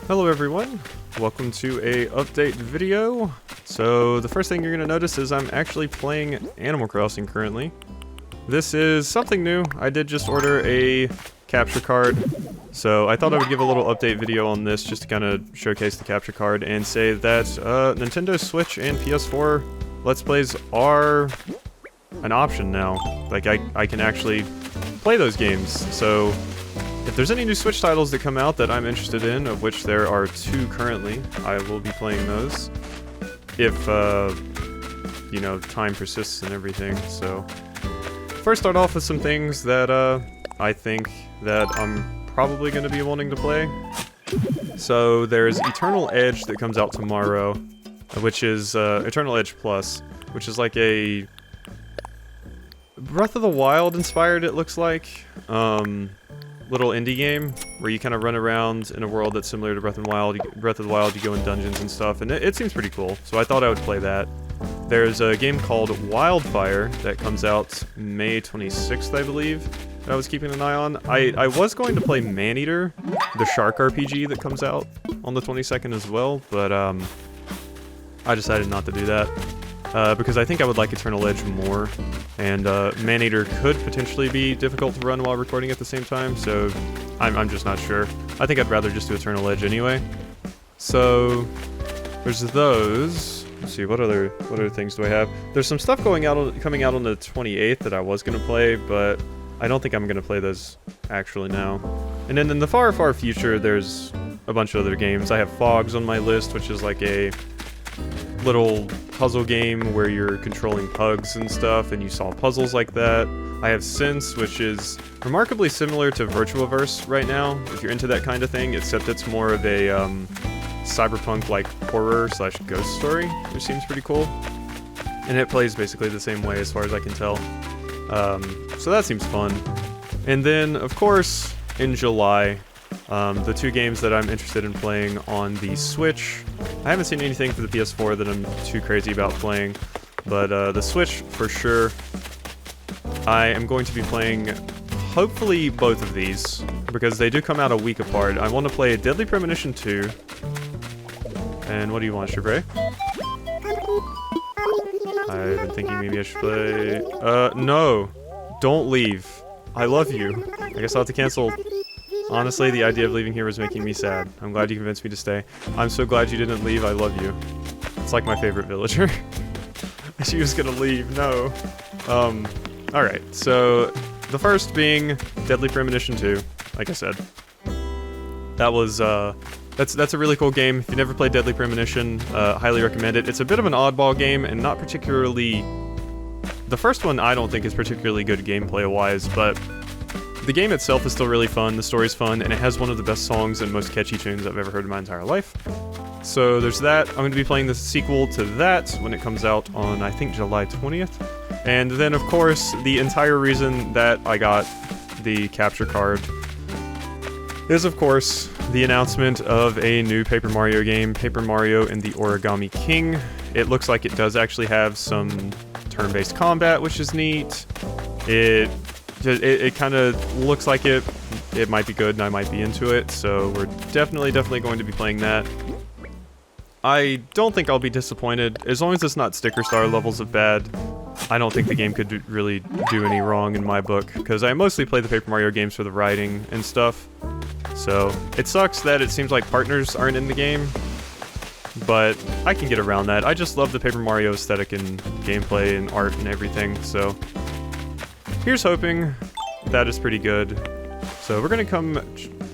Hello everyone, welcome to a update video. So the first thing you're going to notice is I'm actually playing Animal Crossing currently. This is something new. I did just order a capture card, so I thought I would give a little update video on this just to kind of showcase the capture card and say that Nintendo Switch and PS4 Let's Plays are an option now. Like I can actually play those games, so if there's any new Switch titles that come out that I'm interested in, of which there are 2 currently, I will be playing those. If, you know, time persists and everything, so... First start off with some things that, I think that I'm probably going to be wanting to play. So, there's Eternal Edge that comes out tomorrow, which is, Eternal Edge Plus, which is like a... Breath of the Wild inspired, it looks like. Little indie game where you kind of run around in a world that's similar to Breath of the Wild. You go in dungeons and stuff, and it seems pretty cool, so I thought I would play that. There's a game called Wildfire that comes out May 26th, I believe, that I was keeping an eye on. I was going to play Maneater, the shark RPG that comes out on the 22nd as well, but I decided not to do that. Because I think I would like Eternal Edge more, and Maneater could potentially be difficult to run while recording at the same time, so I'm just not sure. I think I'd rather just do Eternal Edge anyway. So there's those. Let's see, what other things do I have? There's some stuff coming out on the 28th that I was gonna play, but I don't think I'm gonna play those actually now. And then in the far, far future, there's a bunch of other games. I have Fogs on my list, which is like a little puzzle game where you're controlling pugs and stuff and you solve puzzles like that. I have Sense, which is remarkably similar to Virtuaverse right now, if you're into that kind of thing, except it's more of a cyberpunk-like horror/ghost story, which seems pretty cool. And it plays basically the same way as far as I can tell. So that seems fun. And then, of course, in July, the 2 games that I'm interested in playing on the Switch. I haven't seen anything for the PS4 that I'm too crazy about playing, but the Switch for sure. I am going to be playing hopefully both of these, because they do come out a week apart. I want to play Deadly Premonition 2. And what do you want, Shabray? I've been thinking maybe I should play... no! Don't leave. I love you. I guess I'll have to cancel... Honestly, the idea of leaving here was making me sad. I'm glad you convinced me to stay. I'm so glad you didn't leave, I love you. It's like my favorite villager. She was gonna leave, no. Alright, so... The first being Deadly Premonition 2, like I said. That was, that's a really cool game. If you never played Deadly Premonition, highly recommend it. It's a bit of an oddball game, and not particularly... The first one I don't think is particularly good gameplay-wise, but... The game itself is still really fun, the story's fun, and it has one of the best songs and most catchy tunes I've ever heard in my entire life. So there's that. I'm going to be playing the sequel to that when it comes out on, I think, July 20th. And then, of course, the entire reason that I got the capture card is, of course, the announcement of a new Paper Mario game, Paper Mario and the Origami King. It looks like it does actually have some turn-based combat, which is neat. It kind of looks like it might be good and I might be into it, so we're definitely going to be playing that. I don't think I'll be disappointed. As long as it's not sticker star levels of bad, I don't think the game could really do any wrong in my book, because I mostly play the Paper Mario games for the writing and stuff. So, it sucks that it seems like partners aren't in the game, but I can get around that. I just love the Paper Mario aesthetic and gameplay and art and everything, so... Here's hoping that is pretty good. So we're gonna come...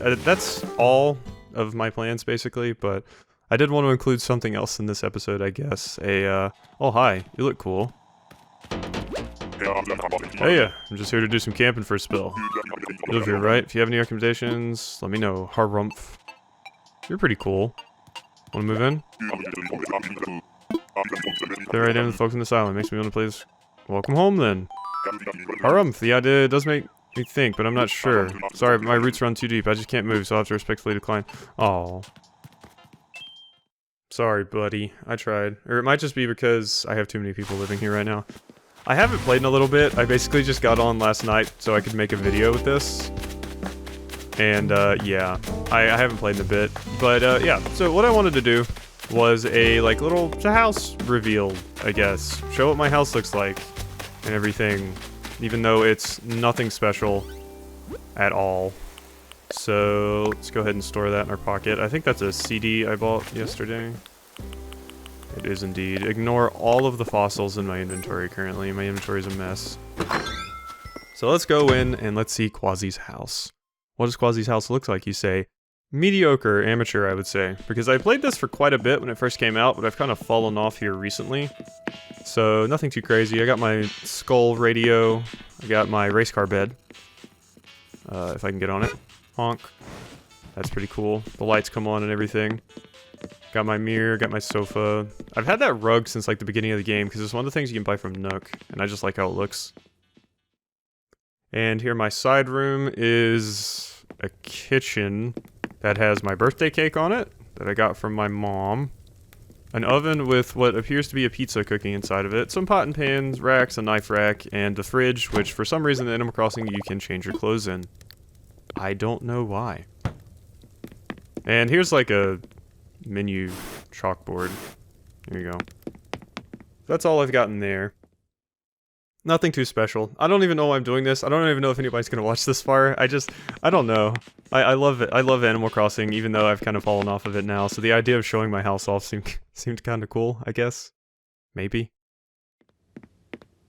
that's all of my plans, basically, but I did want to include something else in this episode, I guess. Oh, hi. You look cool. Hey, I'm just here to do some camping for a spell. You live here, right? If you have any recommendations, let me know. Harumph. You're pretty cool. Wanna move in? There I am, the folks in this island. Makes me want to play this. Welcome home, then. Harumph, the idea does make me think, but I'm not sure. Sorry, my roots run too deep. I just can't move, so I'll have to respectfully decline. Aw. Sorry, buddy. I tried. Or it might just be because I have too many people living here right now. I haven't played in a little bit. I basically just got on last night so I could make a video with this. And yeah, I haven't played in a bit. But yeah, so what I wanted to do was a like little house reveal, I guess. Show what my house looks like and everything, even though it's nothing special at all. So let's go ahead and store that in our pocket. I think that's a CD I bought yesterday. It is indeed. Ignore all of the fossils in my inventory currently. My inventory is a mess. So let's go in and let's see Quasi's house. What does Quasi's house look like, you say? Mediocre, amateur, I would say. Because I played this for quite a bit when it first came out, but I've kind of fallen off here recently. So nothing too crazy. I got my skull radio. I got my race car bed. If I can get on it. Honk. That's pretty cool. The lights come on and everything. Got my mirror, got my sofa. I've had that rug since like the beginning of the game because it's one of the things you can buy from Nook, and I just like how it looks. And here my side room is a kitchen that has my birthday cake on it that I got from my mom. An oven with what appears to be a pizza cooking inside of it. Some pot and pans, racks, a knife rack, and a fridge, which for some reason in Animal Crossing you can change your clothes in. I don't know why. And here's like a menu chalkboard. There you go. That's all I've got in there. Nothing too special. I don't even know why I'm doing this. I don't even know if anybody's gonna watch this far. I don't know. I love it. I love Animal Crossing, even though I've kind of fallen off of it now. So the idea of showing my house off seemed kind of cool, I guess. Maybe.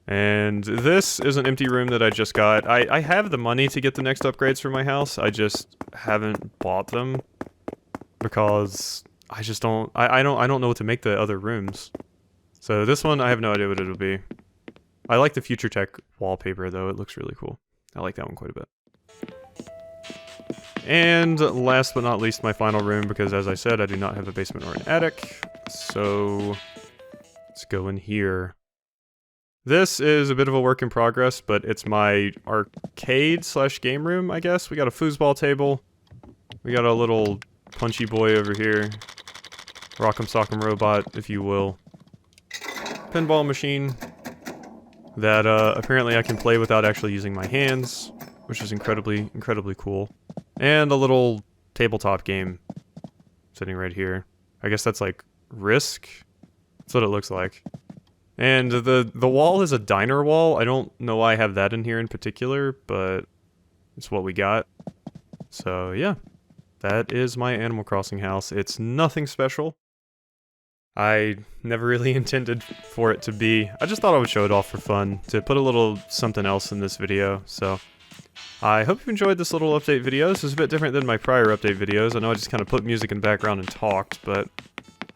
And this is an empty room that I just got. I have the money to get the next upgrades for my house. I just haven't bought them because I just don't. I don't know what to make the other rooms. So this one, I have no idea what it'll be. I like the Future Tech wallpaper, though. It looks really cool. I like that one quite a bit. And last but not least, my final room, because as I said, I do not have a basement or an attic. So let's go in here. This is a bit of a work in progress, but it's my arcade / game room, I guess. We got a foosball table. We got a little punchy boy over here. Rock'em Sock'em Robot, if you will. Pinball machine that apparently I can play without actually using my hands, which is incredibly cool. And a little tabletop game sitting right here. I guess that's like Risk. That's what it looks like. And the wall is a diner wall. I don't know why I have that in here in particular, but it's what we got. So yeah, that is my Animal Crossing house. It's nothing special. I never really intended for it to be. I just thought I would show it off for fun, to put a little something else in this video, so I hope you enjoyed this little update video. This is a bit different than my prior update videos. I know I just kind of put music in the background and talked, but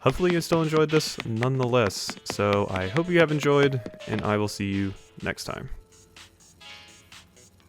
hopefully you still enjoyed this nonetheless. So I hope you have enjoyed, and I will see you next time.